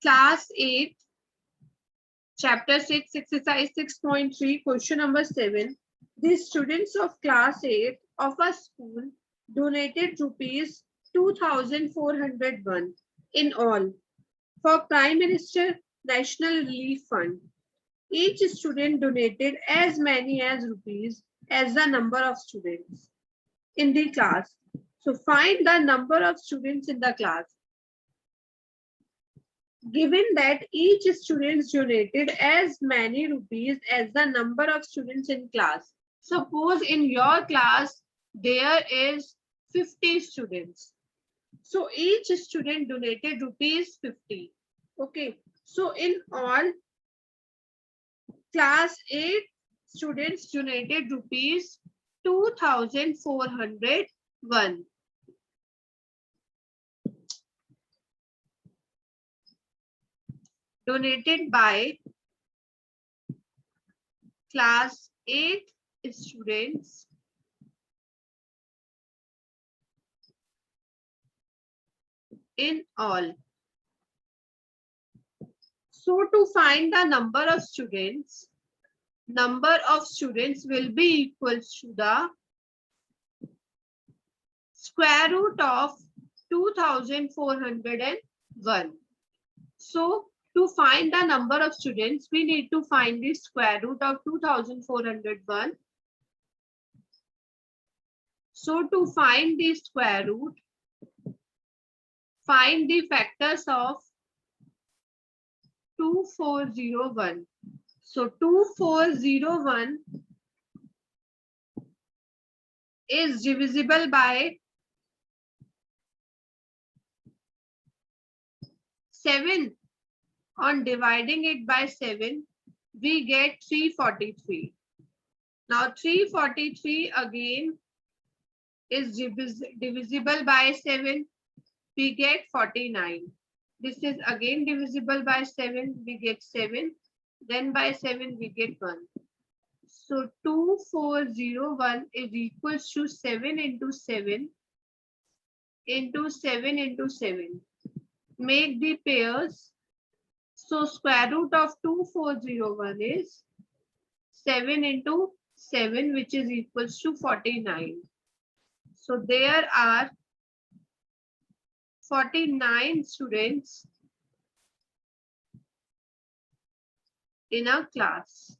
Class 8, Chapter 6, Exercise 6.3, Question number 7. The students of Class 8 of a school donated rupees 2,401 in all for Prime Minister National Relief Fund. Each student donated as many as rupees as the number of students in the class. So find the number of students in the class. Given that each student donated as many rupees as the number of students in class. Suppose in your class there is 50 students. So each student donated rupees 50. Okay. So in all, class 8 students donated rupees 2,401. Donated by class 8 students in all. So to find the number of students will be equal to the square root of 2,401. So to find the number of students, we need to find the square root of 2,401. So to find the square root, find the factors of 2401. So 2401 is divisible by 7. On dividing it by 7, we get 343. Now 343 again is divisible by 7, we get 49. This is again divisible by 7, we get 7. Then by 7, we get 1. So 2401 is equals to 7 into 7 into 7 into 7. Make the pairs. So square root of 2401 is 7 into 7, which is equals to 49. So there are 49 students in a class.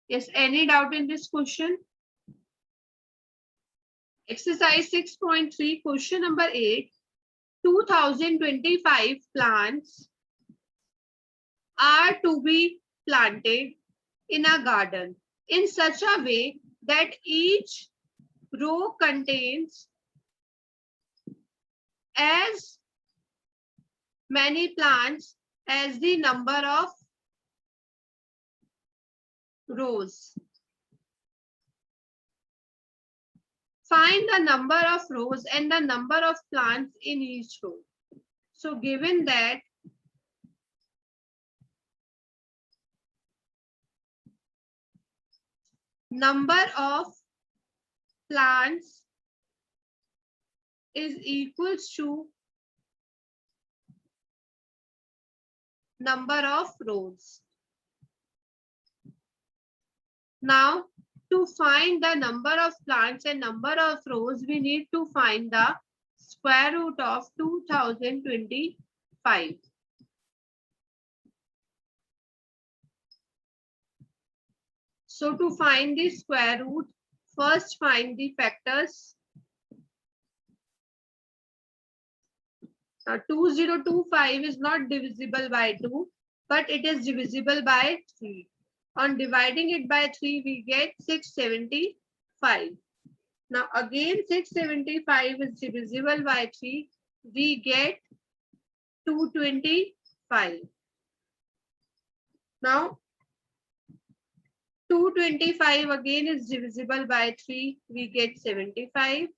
Yes, any doubt in this question? Exercise 6.3, question number 8. 2025 plants are to be planted in a garden in such a way that each row contains as many plants as the number of rows. Find the number of rows and the number of plants in each row. So given that number of plants is equals to number of rows. Now, to find the number of plants and number of rows, we need to find the square root of 2025. So to find the square root, first find the factors. 2025 is not divisible by 2, but it is divisible by 3. On dividing it by 3, we get 675. Now again 675 is divisible by 3, we get 225. Now 225 again is divisible by 3, we get 75.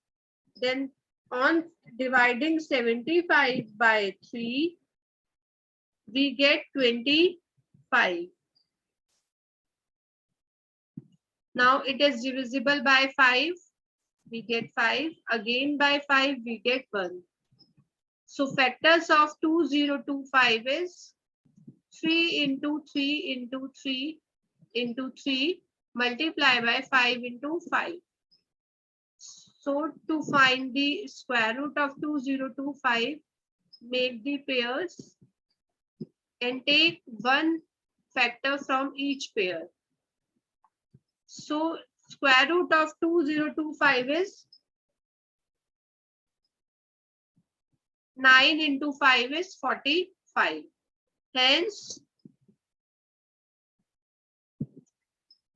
Then on dividing 75 by 3, we get 25. 5. Now it is divisible by 5. We get 5. Again by 5, we get 1. So factors of 2025 is 3 into 3 into 3 into 3 multiply by 5 into 5. So to find the square root of 2025, make the pairs and take one factor from each pair. So square root of 2025 is 9 into 5 is 45. Hence,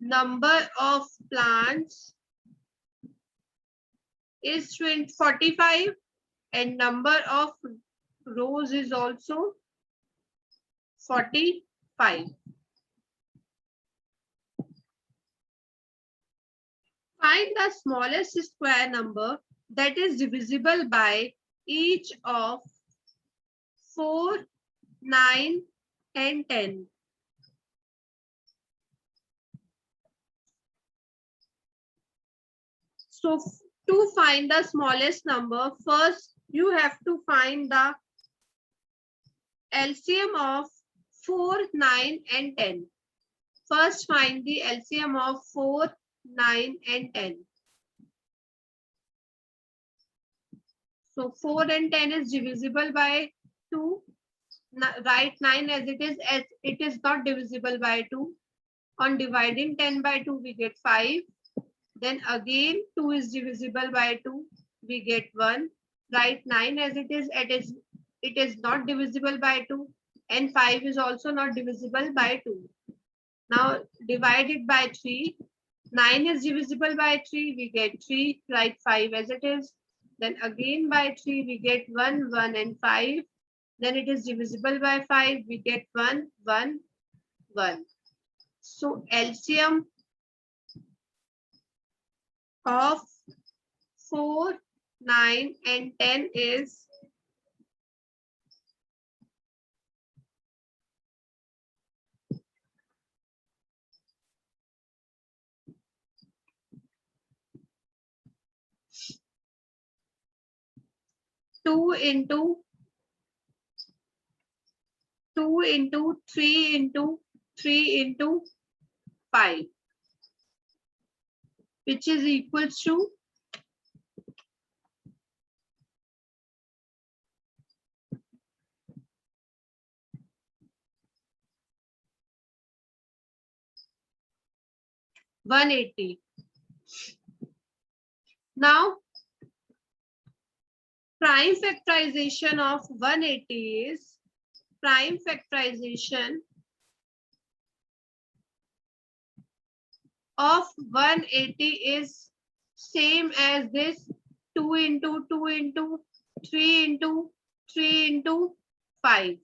number of plants is 45 and number of rows is also 45. Find the smallest square number that is divisible by each of 4, 9, and 10. So to find the smallest number, first you have to find the LCM of 4, 9, and 10. First find the LCM of 4, 9, and 10. So 4 and 10 is divisible by 2. Write 9 as it is not divisible by 2. On dividing 10 by 2, we get 5. Then again 2 is divisible by 2. We get 1. Write 9 as it is not divisible by 2. And 5 is also not divisible by 2. Now divide it by 3. 9 is divisible by 3. We get 3. Write 5 as it is. Then again by 3 we get 1, 1 and 5. Then it is divisible by 5. We get 1, 1, 1. So LCM of 4, 9 and 10 is 2 into 2 into 3 into 3 into 5, which is equals to 180. Now prime factorization of 180 is prime factorization of 180 is same as this 2 into 2 into 3 into 3 into 5.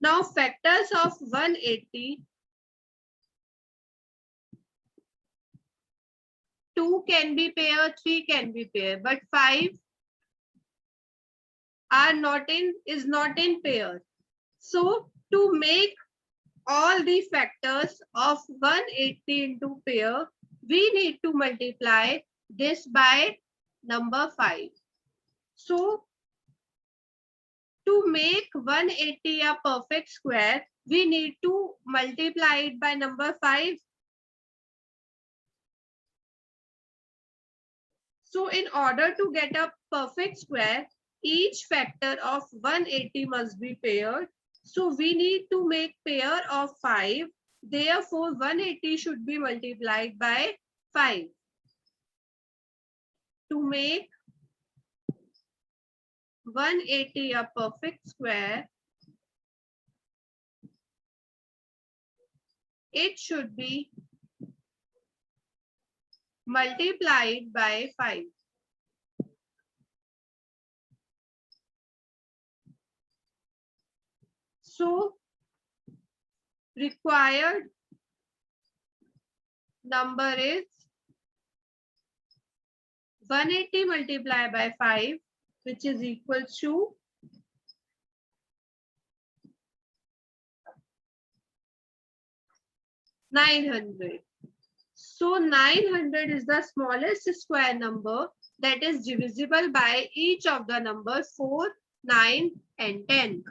Now factors of 180, 2 can be pair, 3 can be pair, but 5 is not in pair. So to make all the factors of 180 into pair, we need to multiply this by number 5. So to make 180 a perfect square, we need to multiply it by number 5. So in order to get a perfect square, each factor of 180 must be paired. So we need to make pair of 5. Therefore, 180 should be multiplied by 5. To make 180 a perfect square, it should be multiplied by 5. So required number is 180 multiplied by 5, which is equals to 900. So 900 is the smallest square number that is divisible by each of the numbers 4, 9 and 10.